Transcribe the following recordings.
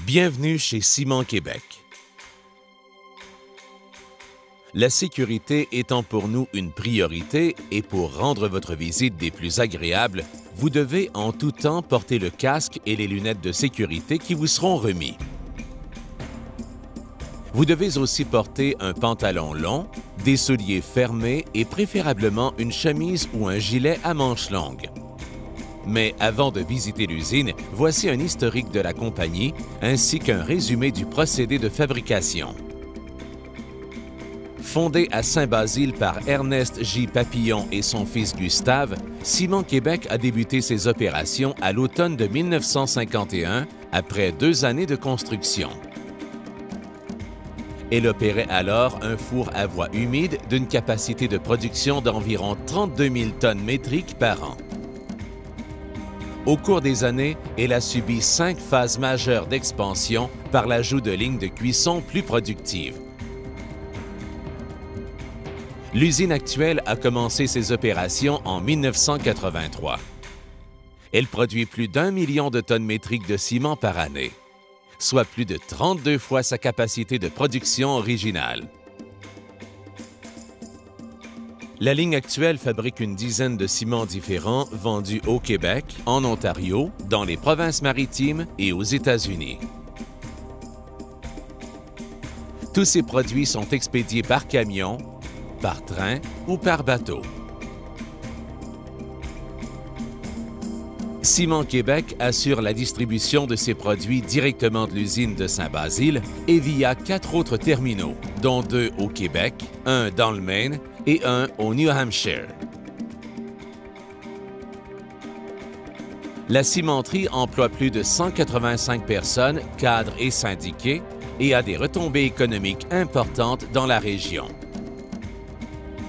Bienvenue chez Ciment Québec. La sécurité étant pour nous une priorité et pour rendre votre visite des plus agréables, vous devez en tout temps porter le casque et les lunettes de sécurité qui vous seront remis. Vous devez aussi porter un pantalon long, des souliers fermés et préférablement une chemise ou un gilet à manches longues. Mais avant de visiter l'usine, voici un historique de la compagnie ainsi qu'un résumé du procédé de fabrication. Fondé à Saint-Basile par Ernest J. Papillon et son fils Gustave, Ciment Québec a débuté ses opérations à l'automne de 1951, après 2 années de construction. Elle opérait alors un four à voie humide d'une capacité de production d'environ 32 000 tonnes métriques par an. Au cours des années, elle a subi 5 phases majeures d'expansion par l'ajout de lignes de cuisson plus productives. L'usine actuelle a commencé ses opérations en 1983. Elle produit plus d'1 million de tonnes métriques de ciment par année, soit plus de 32 fois sa capacité de production originale. La ligne actuelle fabrique une dizaine de ciments différents vendus au Québec, en Ontario, dans les provinces maritimes et aux États-Unis. Tous ces produits sont expédiés par camion, par train ou par bateau. Ciment Québec assure la distribution de ses produits directement de l'usine de Saint-Basile et via 4 autres terminaux, dont 2 au Québec, un dans le Maine et un au New Hampshire. La cimenterie emploie plus de 185 personnes, cadres et syndiqués, et a des retombées économiques importantes dans la région.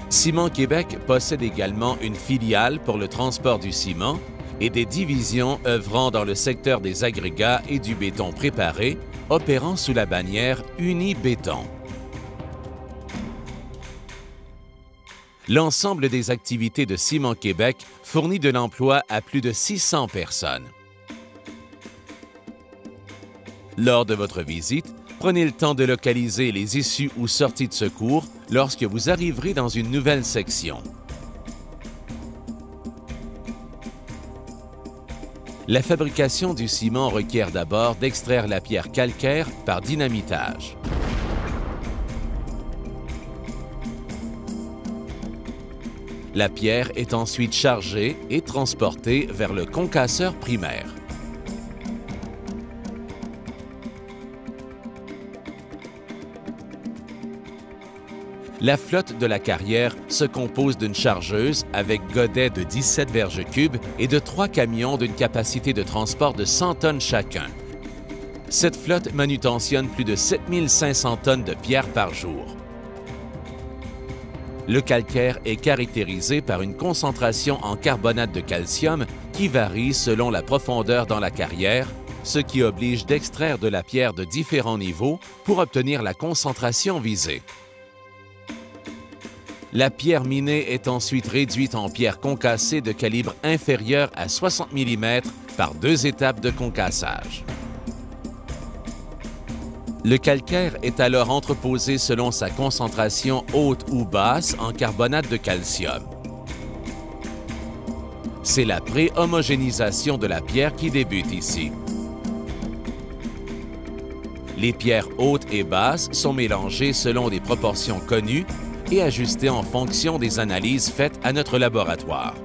Ciment Québec possède également une filiale pour le transport du ciment et des divisions œuvrant dans le secteur des agrégats et du béton préparé, opérant sous la bannière Uni-Béton. L'ensemble des activités de Ciment Québec fournit de l'emploi à plus de 600 personnes. Lors de votre visite, prenez le temps de localiser les issues ou sorties de secours lorsque vous arriverez dans une nouvelle section. La fabrication du ciment requiert d'abord d'extraire la pierre calcaire par dynamitage. La pierre est ensuite chargée et transportée vers le concasseur primaire. La flotte de la carrière se compose d'une chargeuse avec godet de 17 verges cubes et de 3 camions d'une capacité de transport de 100 tonnes chacun. Cette flotte manutentionne plus de 7500 tonnes de pierre par jour. Le calcaire est caractérisé par une concentration en carbonate de calcium qui varie selon la profondeur dans la carrière, ce qui oblige d'extraire de la pierre de différents niveaux pour obtenir la concentration visée. La pierre minée est ensuite réduite en pierre concassée de calibre inférieur à 60 mm par 2 étapes de concassage. Le calcaire est alors entreposé selon sa concentration haute ou basse en carbonate de calcium. C'est la pré-homogénéisation de la pierre qui débute ici. Les pierres hautes et basses sont mélangées selon des proportions connues et ajustées en fonction des analyses faites à notre laboratoire.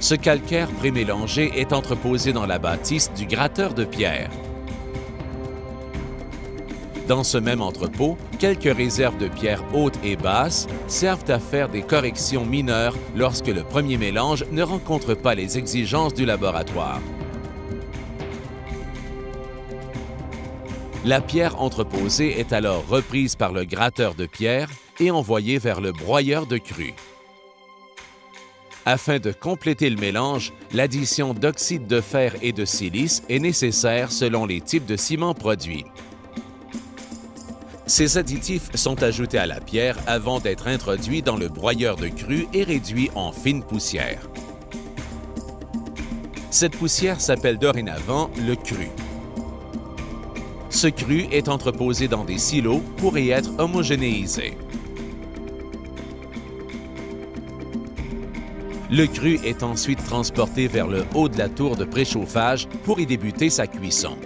Ce calcaire prémélangé est entreposé dans la bâtisse du gratteur de pierre. Dans ce même entrepôt, quelques réserves de pierres hautes et basses servent à faire des corrections mineures lorsque le premier mélange ne rencontre pas les exigences du laboratoire. La pierre entreposée est alors reprise par le gratteur de pierre et envoyée vers le broyeur de cru. Afin de compléter le mélange, l'addition d'oxyde de fer et de silice est nécessaire selon les types de ciment produits. Ces additifs sont ajoutés à la pierre avant d'être introduits dans le broyeur de cru et réduits en fine poussière. Cette poussière s'appelle dorénavant le cru. Ce cru est entreposé dans des silos pour y être homogénéisé. Le cru est ensuite transporté vers le haut de la tour de préchauffage pour y débuter sa cuisson.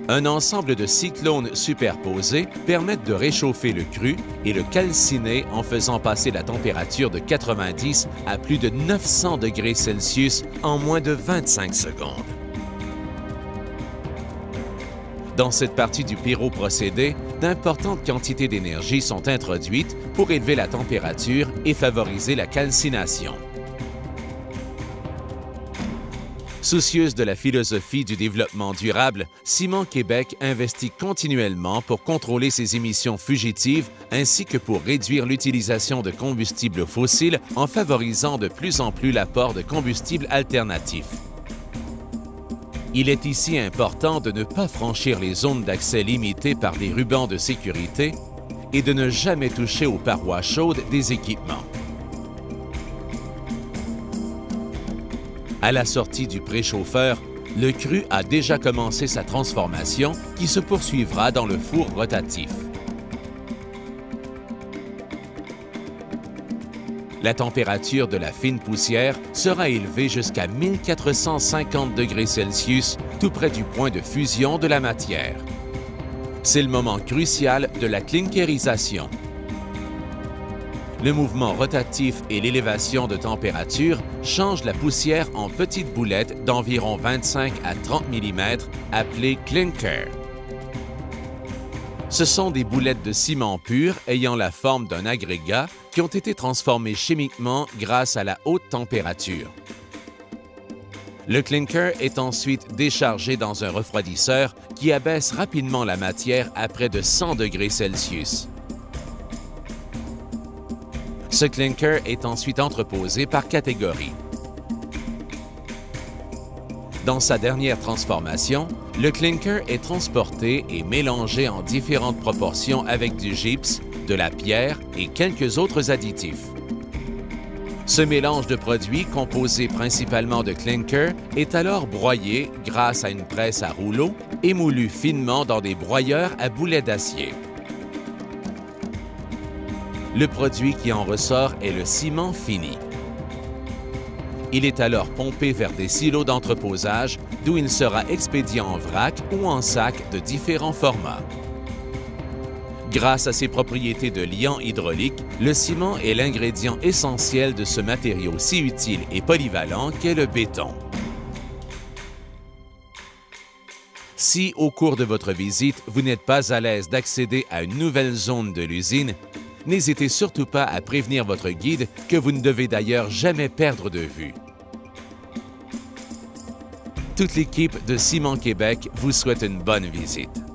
Un ensemble de cyclones superposés permettent de réchauffer le cru et le calciner en faisant passer la température de 90 à plus de 900 degrés Celsius en moins de 25 secondes. Dans cette partie du pyroprocédé, d'importantes quantités d'énergie sont introduites pour élever la température et favoriser la calcination. Soucieuse de la philosophie du développement durable, Ciment Québec investit continuellement pour contrôler ses émissions fugitives ainsi que pour réduire l'utilisation de combustibles fossiles en favorisant de plus en plus l'apport de combustibles alternatifs. Il est ici important de ne pas franchir les zones d'accès limitées par des rubans de sécurité et de ne jamais toucher aux parois chaudes des équipements. À la sortie du préchauffeur, le cru a déjà commencé sa transformation qui se poursuivra dans le four rotatif. La température de la fine poussière sera élevée jusqu'à 1450 degrés Celsius, tout près du point de fusion de la matière. C'est le moment crucial de la clinkerisation. Le mouvement rotatif et l'élévation de température changent la poussière en petites boulettes d'environ 25 à 30 mm appelées clinker. Ce sont des boulettes de ciment pur ayant la forme d'un agrégat qui ont été transformées chimiquement grâce à la haute température. Le clinker est ensuite déchargé dans un refroidisseur qui abaisse rapidement la matière à près de 100 degrés Celsius. Ce clinker est ensuite entreposé par catégorie. Dans sa dernière transformation, le clinker est transporté et mélangé en différentes proportions avec du gypse, de la pierre et quelques autres additifs. Ce mélange de produits, composé principalement de clinker, est alors broyé grâce à une presse à rouleau et moulu finement dans des broyeurs à boulets d'acier. Le produit qui en ressort est le ciment fini. Il est alors pompé vers des silos d'entreposage d'où il sera expédié en vrac ou en sac de différents formats. Grâce à ses propriétés de liant hydraulique, le ciment est l'ingrédient essentiel de ce matériau si utile et polyvalent qu'est le béton. Si, au cours de votre visite, vous n'êtes pas à l'aise d'accéder à une nouvelle zone de l'usine, n'hésitez surtout pas à prévenir votre guide que vous ne devez d'ailleurs jamais perdre de vue. Toute l'équipe de Ciment Québec vous souhaite une bonne visite.